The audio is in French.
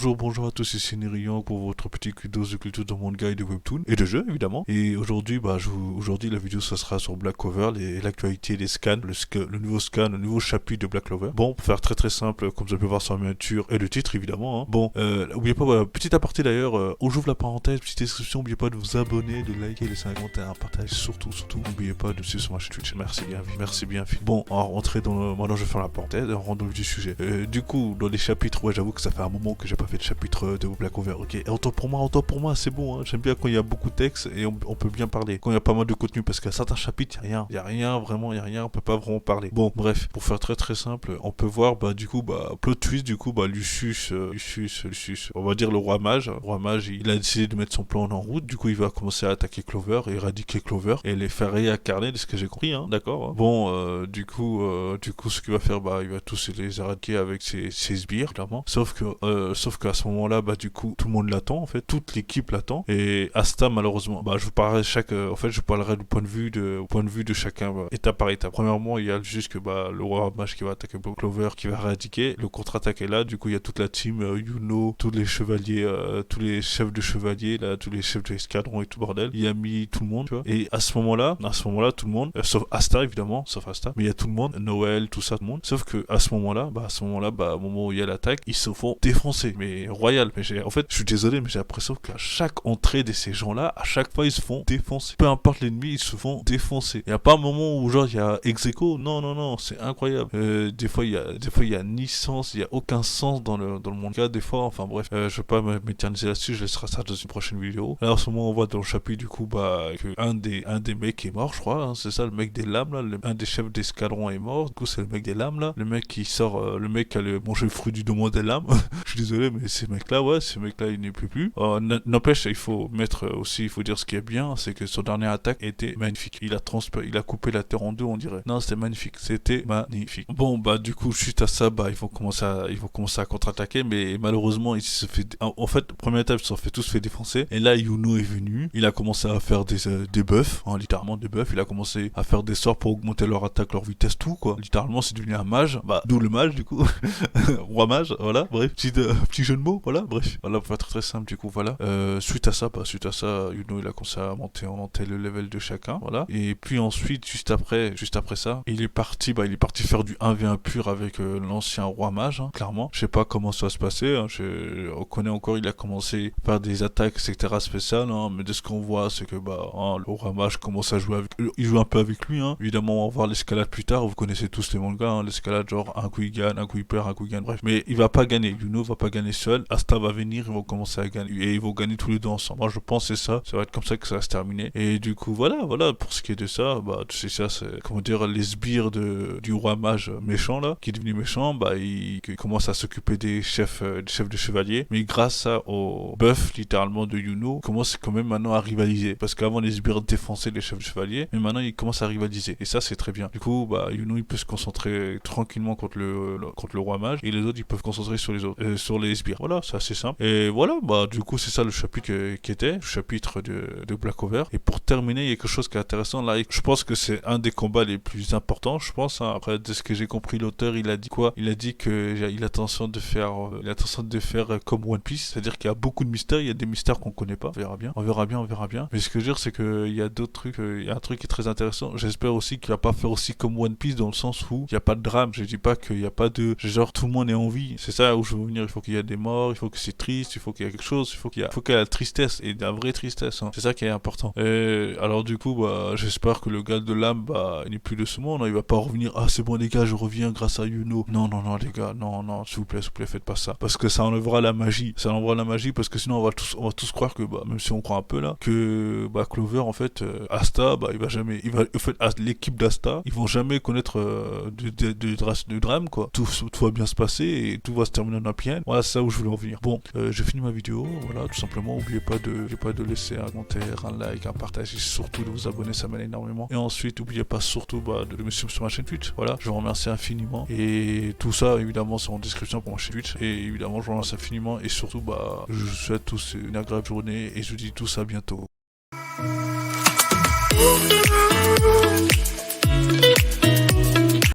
Bonjour à tous, ici Nérian pour votre petite dose de culture de manga et de webtoon et de jeux évidemment. Et aujourd'hui, aujourd'hui la vidéo ça sera sur Black Clover, l'actualité des scans, le nouveau scan, le nouveau chapitre de Black Clover. Bon, pour faire très simple, comme vous avez pu voir sur la miniature et le titre évidemment. Hein. Bon, n'oubliez pas, petit aparté d'ailleurs, on j'ouvre la parenthèse, petite description, n'oubliez pas de vous abonner, de liker, de laisser un commentaire, partager, surtout, n'oubliez pas de me suivre sur ma chaîne Twitch. Merci bien. Bon, on va rentrer maintenant je vais faire la parenthèse et on rentre dans le vif du sujet. Du coup, dans les chapitres, ouais, j'avoue que ça fait un moment que j'ai pas fait de chapitre de Black Clover, ok. Et autant pour moi, c'est bon, hein. J'aime bien quand il y a beaucoup de texte et on peut bien parler. Quand il y a pas mal de contenu, parce qu'à certains chapitres, il y a rien, on peut pas vraiment parler. Bon, bref, pour faire très simple, on peut voir, plot twist, Lucius, on va dire le roi mage. Le roi mage, il a décidé de mettre son plan en route, du coup, il va commencer à attaquer Clover, éradiquer Clover, et les faire réincarner, de ce que j'ai compris, hein, d'accord. Hein. Bon, du coup, ce qu'il va faire, il va tous les éradiquer avec ses sbires, clairement. Sauf qu'à ce moment-là, du coup, tout le monde l'attend, en fait, toute l'équipe l'attend, et Asta, malheureusement, je vous parlerai je parlerai du point de vue de chacun, étape par étape. Premièrement, il y a juste que, le roi mage qui va attaquer Clover, qui va éradiquer, le contre-attaque est là, du coup, il y a toute la team, Yuno, tous les chevaliers, tous les chefs de chevaliers, là, tous les chefs d'escadron et tout bordel, il a mis tout le monde, tu vois, et à ce moment-là, tout le monde, sauf Asta, évidemment, mais il y a tout le monde, Noël, tout ça, tout le monde, sauf que à ce moment-là, au moment où il y a l'attaque, ils se font défoncer, mais royal, en fait, je suis désolé, mais j'ai l'impression qu'à chaque entrée de ces gens-là, à chaque fois, ils se font défoncer. Peu importe l'ennemi, ils se font défoncer. Il n'y a pas un moment où, genre, il y a ex-aequo, non, c'est incroyable. Des fois, il y a ni sens, il n'y a aucun sens dans le manga, des fois, enfin bref, je vais pas m'éterniser là-dessus, je laisserai ça dans une prochaine vidéo. Là, en ce moment, on voit dans le chapitre, du coup, que un des mecs est mort, je crois, hein, c'est ça, le mec des lames, là, un des chefs d'escadron est mort, du coup, c'est le mec des lames, là, le mec qui sort, le mec qui a mangé le fruit du domaine des lames, je suis désolé, mais ces mecs-là, il n'est plus. N'empêche, il faut dire ce qui est bien, c'est que son dernière attaque était magnifique. Il a coupé la terre en deux, on dirait. Non, c'était magnifique. Bon, du coup, suite à ça, ils vont commencer à contre-attaquer, mais malheureusement, en fait, première étape, ils se sont tous fait défoncer. Et là, Yuno est venu. Il a commencé à faire des buffs, hein, littéralement des buffs. Il a commencé à faire des sorts pour augmenter leur attaque, leur vitesse, tout, quoi. Littéralement, c'est devenu un mage. D'où le mage, du coup. Roi mage, voilà. Bref, petit jeu de mots, voilà. Bref, voilà, pour être très simple, du coup, voilà. Suite à ça, Yuno, il a commencé à monter le level de chacun, voilà. Et puis ensuite, juste après ça, il est parti faire du 1v1 pur avec l'ancien roi mage, hein, clairement. Je sais pas comment ça va se passer, hein. On connaît encore, il a commencé à faire des attaques, etc. spéciales, hein, mais de ce qu'on voit, c'est que, le roi mage commence à jouer il joue un peu avec lui, hein. Évidemment, on va voir l'escalade plus tard, vous connaissez tous les mangas, hein, l'escalade, genre, un coup il gagne, un coup il perd, un coup il gagne, bref. Mais il va pas gagner, Yuno va pas gagner seul, Asta va venir, ils vont commencer à gagner, et ils vont gagner tous les deux ensemble. Moi, je pense que ça va être comme ça que ça va se terminer. Et du coup, voilà, pour ce qui est de ça, c'est ça, c'est, comment dire, les sbires du roi mage méchant, là, qui est devenu méchant, il commence à s'occuper des chefs de chevaliers, mais grâce au buff, littéralement, de Yuno, il commence quand même maintenant à rivaliser, parce qu'avant, les sbires défonçaient les chefs de chevaliers, mais maintenant, il commence à rivaliser, et ça, c'est très bien. Du coup, Yuno, il peut se concentrer tranquillement contre le roi mage, et les autres, ils peuvent se concentrer sur les autres, sur les sbires. Voilà, c'est assez simple. Et voilà, du coup, c'est ça le chapitre qui était, le chapitre de Black Clover. Et pour terminer, il y a quelque chose qui est intéressant, là, je pense que c'est un des combats les plus importants, je pense, hein. Après, de ce que j'ai compris, l'auteur, il a dit quoi? Il a dit qu'il a l'intention de faire comme One Piece, c'est-à-dire qu'il y a beaucoup de mystères, il y a des mystères qu'on connaît pas, on verra bien. Mais ce que je veux dire, c'est qu'il y a d'autres trucs, il y a un truc qui est très intéressant. J'espère aussi qu'il va pas faire aussi comme One Piece, dans le sens où il n'y a pas de drame. Je dis pas qu'il n'y a pas de, genre, tout le monde est en vie. C'est ça où je veux venir. Il faut qu'il y ait des morts, il faut que c'est triste, il faut qu'il y ait quelque chose, il faut qu'il y ait la tristesse, et de la vraie tristesse, hein. C'est ça qui est important. Et alors, du coup, j'espère que le gars de l'âme, il n'est plus de ce monde, hein. Il va pas revenir, ah, c'est bon, les gars, je reviens grâce à Yuno. Non, les gars, non, s'il vous plaît, faites pas ça. Parce que ça enlèvera la magie. Parce que sinon, on va tous croire que, même si on croit un peu là, que, Clover, en fait, Asta, en fait, l'équipe d'Asta, ils vont jamais connaître de drame, quoi. Tout va bien se passer et tout va se terminer en happy end. Voilà, c'est ça où je voulais en venir. Bon, j'ai fini ma vidéo, voilà, tout simplement. N'oubliez pas de laisser un commentaire, un like, un partage, et surtout de vous abonner, ça m'aide énormément. Et ensuite, n'oubliez pas surtout de me suivre sur ma chaîne Twitch. Voilà, je vous remercie infiniment. Et tout ça, évidemment, c'est en description pour ma chaîne Twitch. Et évidemment, je vous remercie infiniment. Et surtout, je vous souhaite tous une agréable journée et je vous dis tous à bientôt.